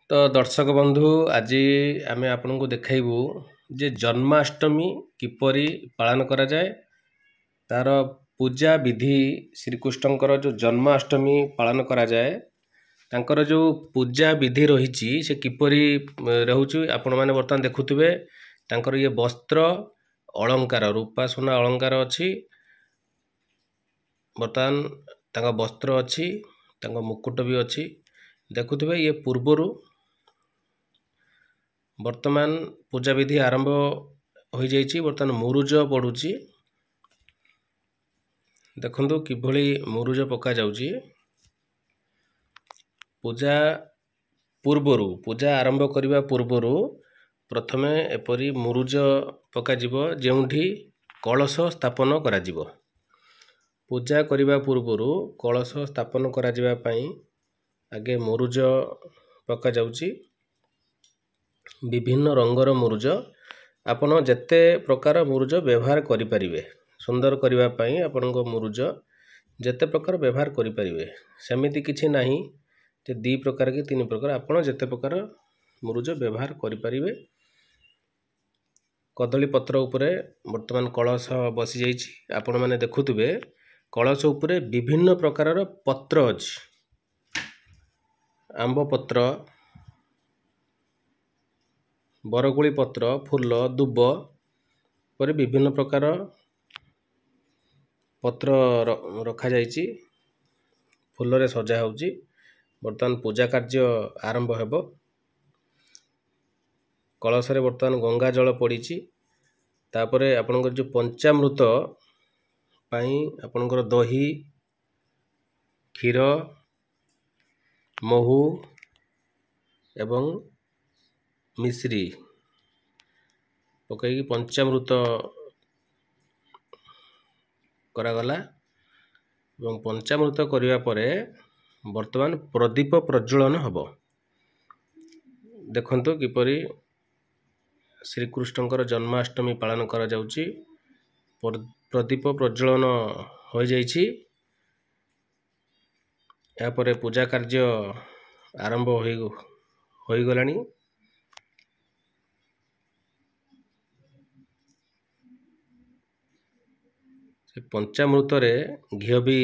ତ ଦର୍ଶକ ବନ୍ଧୁ ଆଜି ଆମେ ଆପଣଙ୍କୁ ଦେଖାଇବୁ ଯେ ଜନ୍ମାଷ୍ଟମୀ କିପରି ପାଳନ କରାଯାଏ, ତାର ପୂଜା ବିଧି। ଶ୍ରୀକୃଷ୍ଣଙ୍କର ଯେଉଁ ଜନ୍ମାଷ୍ଟମୀ ପାଳନ କରାଯାଏ ତାଙ୍କର ଯେଉଁ ପୂଜା ବିଧି ରହିଛି ସେ କିପରି ରହୁଛି ଆପଣମାନେ ବର୍ତ୍ତମାନ ଦେଖୁଥିବେ। ତାଙ୍କର ଇଏ ବସ୍ତ୍ର ଅଳଙ୍କାର, ରୂପା ସୁନା ଅଳଙ୍କାର ଅଛି। ବର୍ତ୍ତମାନ ତାଙ୍କ ବସ୍ତ୍ର ଅଛି, ତାଙ୍କ ମୁକୁଟ ବି ଅଛି। ଦେଖୁଥିବେ ଇଏ ପୂର୍ବରୁ ବର୍ତ୍ତମାନ ପୂଜା ବିଧି ଆରମ୍ଭ ହୋଇଯାଇଛି। ବର୍ତ୍ତମାନ ମୁରୁଜ ପଡ଼ୁଛି। ଦେଖନ୍ତୁ କିଭଳି ମୁରୁଜ ପକାଯାଉଛି। ପୂଜା ପୂର୍ବରୁ, ପୂଜା ଆରମ୍ଭ କରିବା ପୂର୍ବରୁ ପ୍ରଥମେ ଏପରି ମୁରୁଜ ପକାଯିବ ଯେଉଁଠି କଳସ ସ୍ଥାପନ କରାଯିବ। ପୂଜା କରିବା ପୂର୍ବରୁ କଳସ ସ୍ଥାପନ କରାଯିବା ପାଇଁ ଆଗେ ମୁରୁଜ ପକାଯାଉଛି। ବିଭିନ୍ନ ରଙ୍ଗର ମୁରୁଜ, ଆପଣ ଯେତେ ପ୍ରକାର ମୁରୁଜ ବ୍ୟବହାର କରିପାରିବେ। ସୁନ୍ଦର କରିବା ପାଇଁ ଆପଣଙ୍କ ମୁରୁଜ ଯେତେ ପ୍ରକାର ବ୍ୟବହାର କରିପାରିବେ। ସେମିତି କିଛି ନାହିଁ ଯେ 2 ପ୍ରକାର କି 3 ପ୍ରକାର, ଆପଣ ଯେତେ ପ୍ରକାର ମୁରୁଜ ବ୍ୟବହାର କରିପାରିବେ। କଦଳୀ ପତ୍ର ଉପରେ ବର୍ତ୍ତମାନ କଳସ ବସିଯାଇଛି। ଆପଣମାନେ ଦେଖୁଥିବେ କଳସ ଉପରେ ବିଭିନ୍ନ ପ୍ରକାରର ପତ୍ର ଅଛି। ଆମ୍ବ ପତ୍ର, ବରକୋଳି ପତ୍ର, ଫୁଲ, ଦୁବ ପରି ବିଭିନ୍ନ ପ୍ରକାର ପତ୍ର ରଖାଯାଇଛି। ଫୁଲରେ ସଜା ହେଉଛି। ବର୍ତ୍ତମାନ ପୂଜା କାର୍ଯ୍ୟ ଆରମ୍ଭ ହେବ। କଳସରେ ବର୍ତ୍ତମାନ ଗଙ୍ଗା ଜଳ ପଡ଼ିଛି। ତାପରେ ଆପଣଙ୍କର ଯେଉଁ ପଞ୍ଚାମୃତ ପାଇଁ ଆପଣଙ୍କର ଦହି, କ୍ଷୀର, ମହୁ ଏବଂ ମିଶ୍ରି ପକାଇକି ପଞ୍ଚାମୃତ କରାଗଲା। ଏବଂ ପଞ୍ଚାମୃତ କରିବା ପରେ ବର୍ତ୍ତମାନ ପ୍ରଦୀପ ପ୍ରଜ୍ୱଳନ ହେବ। ଦେଖନ୍ତୁ କିପରି ଶ୍ରୀକୃଷ୍ଣଙ୍କର ଜନ୍ମାଷ୍ଟମୀ ପାଳନ କରାଯାଉଛି। ପ୍ରଦୀପ ପ୍ରଜ୍ୱଳନ ହୋଇଯାଇଛି। ଏହାପରେ ପୂଜା କାର୍ଯ୍ୟ ଆରମ୍ଭ ହୋଇଗଲାଣି। ସେ ପଞ୍ଚାମୃତରେ ଘିଅ ବି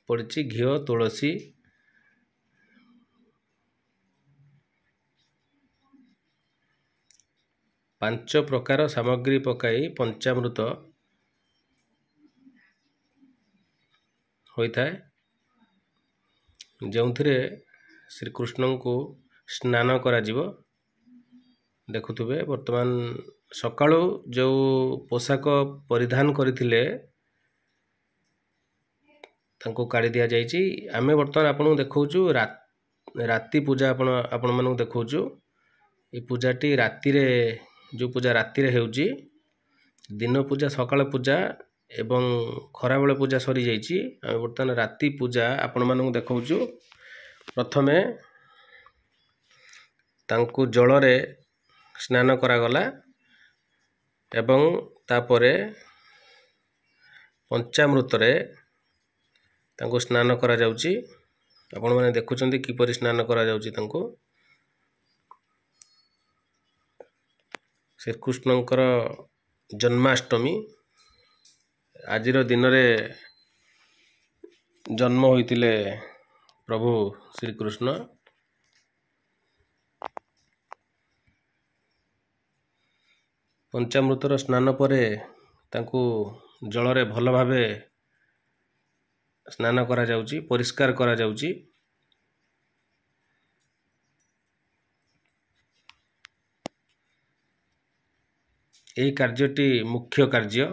ପଡ଼ିଛି। ଘିଅ, ତୁଳସୀ, ପାଞ୍ଚ ପ୍ରକାର ସାମଗ୍ରୀ ପକାଇ ପଞ୍ଚାମୃତ ହୋଇଥାଏ, ଯେଉଁଥିରେ ଶ୍ରୀକୃଷ୍ଣଙ୍କୁ ସ୍ନାନ କରାଯିବ। ଦେଖୁଥିବେ ବର୍ତ୍ତମାନ ସକାଳୁ ଯେଉଁ ପୋଷାକ ପରିଧାନ କରିଥିଲେ ତାଙ୍କୁ କାଢ଼ି ଦିଆଯାଇଛି। ଆମେ ବର୍ତ୍ତମାନ ଆପଣଙ୍କୁ ଦେଖାଉଛୁ ରାତି ପୂଜା, ଆପଣମାନଙ୍କୁ ଦେଖାଉଛୁ। ଏ ପୂଜାଟି ରାତିରେ, ଯେଉଁ ପୂଜା ରାତିରେ ହେଉଛି, ଦିନ ପୂଜା, ସକାଳ ପୂଜା ଏବଂ ଖରାବେଳ ପୂଜା ସରିଯାଇଛି। ଆମେ ବର୍ତ୍ତମାନ ରାତି ପୂଜା ଆପଣମାନଙ୍କୁ ଦେଖାଉଛୁ। ପ୍ରଥମେ ତାଙ୍କୁ ଜଳରେ ସ୍ନାନ କରାଗଲା ଏବଂ ତାପରେ ପଞ୍ଚାମୃତରେ ତାଙ୍କୁ ସ୍ନାନ କରାଯାଉଛି। ଆପଣମାନେ ଦେଖୁଛନ୍ତି କିପରି ସ୍ନାନ କରାଯାଉଛି ତାଙ୍କୁ। ଶ୍ରୀକୃଷ୍ଣଙ୍କର ଜନ୍ମାଷ୍ଟମୀ, ଆଜିର ଦିନରେ ଜନ୍ମ ହୋଇଥିଲେ ପ୍ରଭୁ ଶ୍ରୀକୃଷ୍ଣ। ପଞ୍ଚାମୃତର ସ୍ନାନ ପରେ ତାଙ୍କୁ ଜଳରେ ଭଲ ଭାବେ ସ୍ନାନ କରାଯାଉଛି, ପରିଷ୍କାର କରାଯାଉଛି। ଏହି କାର୍ଯ୍ୟଟି ମୁଖ୍ୟ କାର୍ଯ୍ୟ।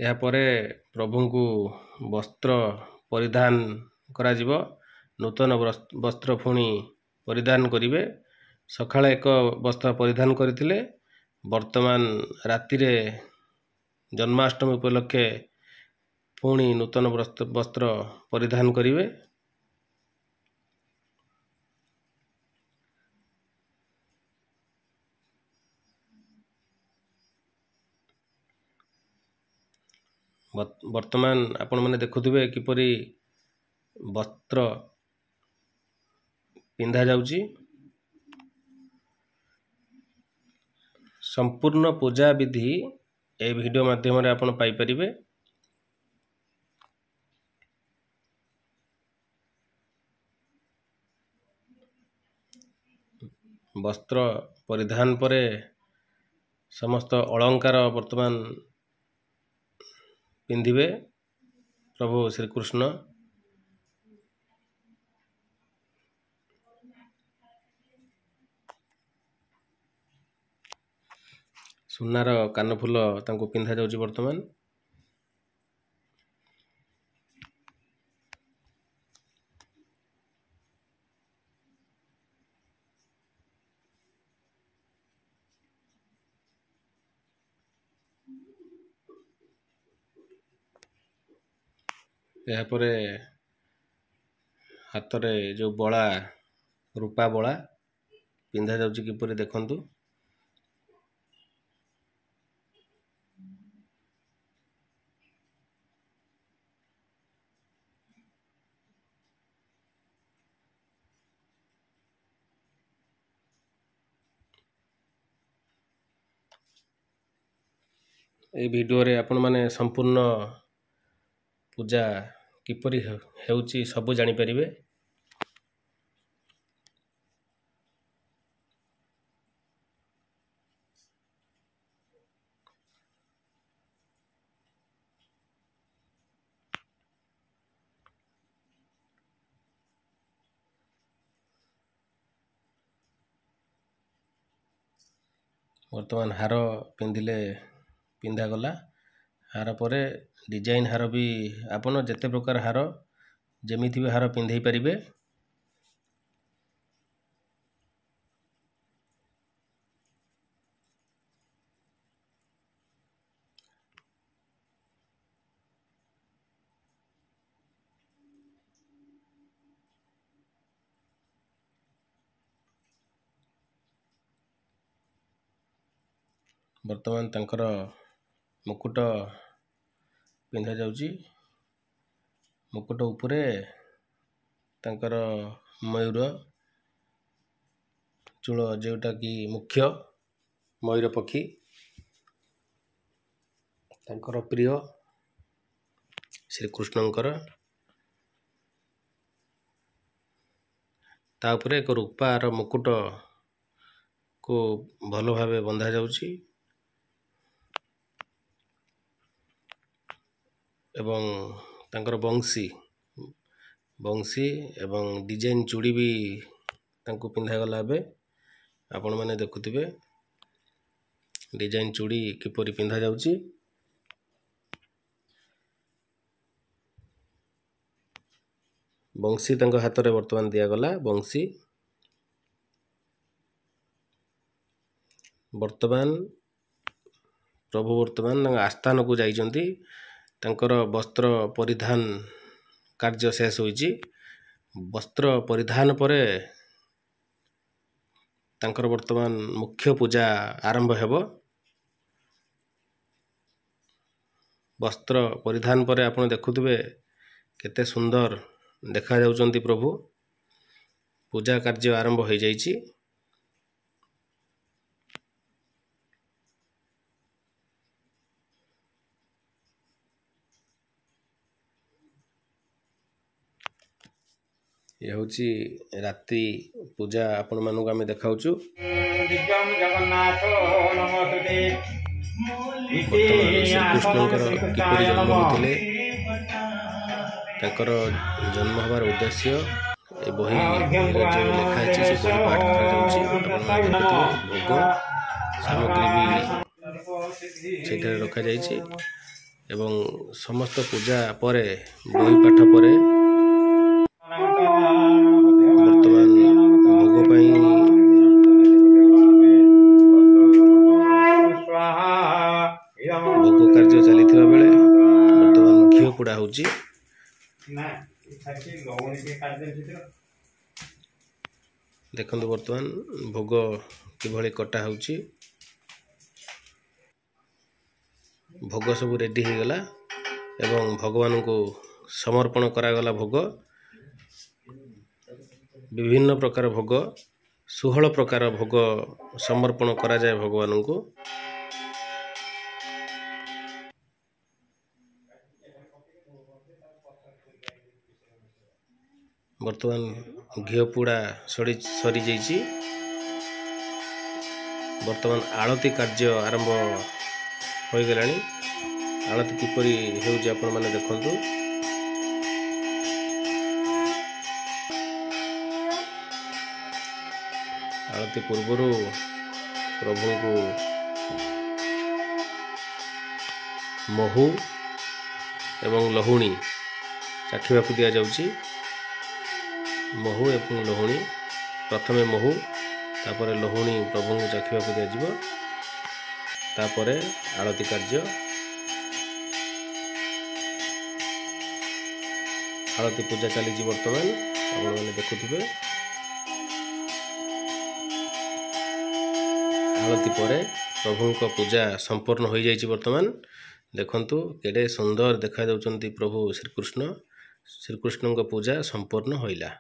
ଏହାପରେ ପ୍ରଭୁଙ୍କୁ ବସ୍ତ୍ର ପରିଧାନ କରାଯିବ। ନୂତନ ବସ୍ତ୍ର ପୁଣି ପରିଧାନ କରିବେ। ସକାଳେ ଏକ ବସ୍ତ୍ର ପରିଧାନ କରିଥିଲେ, ବର୍ତ୍ତମାନ ରାତିରେ ଜନ୍ମାଷ୍ଟମୀ ଉପଲକ୍ଷେ ପୁଣି ନୂତନ ବସ୍ତ୍ର ପରିଧାନ କରିବେ। ବର୍ତ୍ତମାନ ଆପଣମାନେ ଦେଖୁଥିବେ କିପରି ବସ୍ତ୍ର ପିନ୍ଧା ଯାଉଛି। ସମ୍ପୂର୍ଣ୍ଣ ପୂଜା ବିଧି এই ଭିଡ଼ିଓ ମାଧ୍ୟମରେ ଆପଣ ପାଇପାରିବେ। ବସ୍ତ୍ର ପରିଧାନ ପରେ ସମସ୍ତ ଅଳଙ୍କାର ବର୍ତ୍ତମାନ ପିନ୍ଧିବେ ପ୍ରଭୁ ଶ୍ରୀକୃଷ୍ଣ। ସୁନାର କାନଫୁଲ ତାଙ୍କୁ ପିନ୍ଧା ଯାଉଛି ବର୍ତ୍ତମାନ। ଏହାପରେ ହାତରେ ଯେଉଁ ବଳା, ରୂପା ବଳା ପିନ୍ଧା ଯାଉଛି କିପରି ଦେଖନ୍ତୁ। এই ଭିଡ଼ିଓରେ ଆପଣମାନେ ସମ୍ପୂର୍ଣ୍ଣ ପୂଜା କିପରି ହେଉଛି ସବୁ ଜାଣିପାରିବେ। ବର୍ତ୍ତମାନ ହାର ପିନ୍ଧାଗଲା। ହାର ପରେ ଡିଜାଇନ୍ ହାର ବି ଆପଣ ଯେତେ ପ୍ରକାର ହାର ଯେମିତି ବି ହାର ପିନ୍ଧେଇ ପାରିବେ। ବର୍ତ୍ତମାନ ତାଙ୍କର ମୁକୁଟ ପିନ୍ଧା ଯାଉଛି। ମୁକୁଟ ଉପରେ ତାଙ୍କର ମୟୂର ଚୂଳ, ଯେଉଁଟା କି ମୁଖ୍ୟ ମୟୂର ପକ୍ଷୀ ତାଙ୍କର ପ୍ରିୟ ଶ୍ରୀକୃଷ୍ଣଙ୍କର। ତା ଉପରେ ଏକ ରୂପାର ମୁକୁଟକୁ ଭଲ ଭାବେ ବନ୍ଧା ଯାଉଛି ଏବଂ ତାଙ୍କର ବଂଶୀ ଏବଂ ଡିଜାଇନ୍ ଚୁଡ଼ି ବି ତାଙ୍କୁ ପିନ୍ଧାଗଲା। ଏବେ ଆପଣମାନେ ଦେଖୁଥିବେ ଡିଜାଇନ୍ ଚୁଡ଼ି କିପରି ପିନ୍ଧା ଯାଉଛି। ବଂଶୀ ତାଙ୍କ ହାତରେ ବର୍ତ୍ତମାନ ଦିଆଗଲା। ବଂଶୀ ପ୍ରଭୁ ବର୍ତ୍ତମାନ ତାଙ୍କ ଆସ୍ଥାନକୁ ଯାଇଛନ୍ତି। ତାଙ୍କର ବସ୍ତ୍ର ପରିଧାନ କାର୍ଯ୍ୟ ଶେଷ ହୋଇଛି। ବସ୍ତ୍ର ପରିଧାନ ପରେ ତାଙ୍କର ବର୍ତ୍ତମାନ ମୁଖ୍ୟ ପୂଜା ଆରମ୍ଭ ହେବ। ବସ୍ତ୍ର ପରିଧାନ ପରେ ଆପଣ ଦେଖୁଥିବେ କେତେ ସୁନ୍ଦର ଦେଖାଯାଉଛନ୍ତି ପ୍ରଭୁ। ପୂଜା କାର୍ଯ୍ୟ ଆରମ୍ଭ ହୋଇଯାଇଛି। ଏ ହେଉଛି ରାତ୍ରି ପୂଜା ଆପଣମାନଙ୍କୁ ଆମେ ଦେଖାଉଛୁ। ଶ୍ରୀକୃଷ୍ଣଙ୍କର କିପରି ଜନ୍ମ ହୋଇଥିଲେ, ତାଙ୍କର ଜନ୍ମ ହେବାର ଉଦ୍ଦେଶ୍ୟ ଏ ବହି ଲେଖା ହେଇଛି। ସେ ବହି ପାଠ କରାଯାଉଛି। ଭୋଗ ସାମଗ୍ରୀ ବି ସେଠାରେ ରଖାଯାଇଛି ଏବଂ ସମସ୍ତ ପୂଜା ପରେ ବହି ପାଠ ପରେ ବର୍ତ୍ତମାନ ଭୋଗ ପାଇଁ ଭୋଗ କାର୍ଯ୍ୟ ଚାଲିଥିବା ବେଳେ ବର୍ତ୍ତମାନ ଘିଅ ପୋଡ଼ା ହେଉଛି। ଦେଖନ୍ତୁ ବର୍ତ୍ତମାନ ଭୋଗ କିଭଳି କଟା ହେଉଛି। ଭୋଗ ସବୁ ରେଡି ହେଇଗଲା। एवं भगवान को समर्पण करागला भोग विभिन्न प्रकार भोग 16 प्रकार भोग समर्पण करा जाए भगवान को। वर्तमान घी पोड़ा सरी जाइए। वर्तमान आलती कार्य आरंभ हो गला। आलती किपरि हेउछि आपण माने देखंतु। आलती पूर्वर प्रभु को महू एवं लहुणी चाखिबा को दिया जाउछि। महू एवं लहुणी प्रथमे महू तापर लहुणी प्रभु को चाखिबा को दिया जिवो। तापरे आलती कार्य आलती पूजा चली वर्तमान आपण माने देखुथिबे। आलती परे प्रभु को पूजा संपूर्ण हो जाइए। वर्तमान देखंतु केडे सुंदर देखा जाउचंती प्रभु श्रीकृष्ण। श्रीकृष्ण को पूजा संपूर्ण होइला।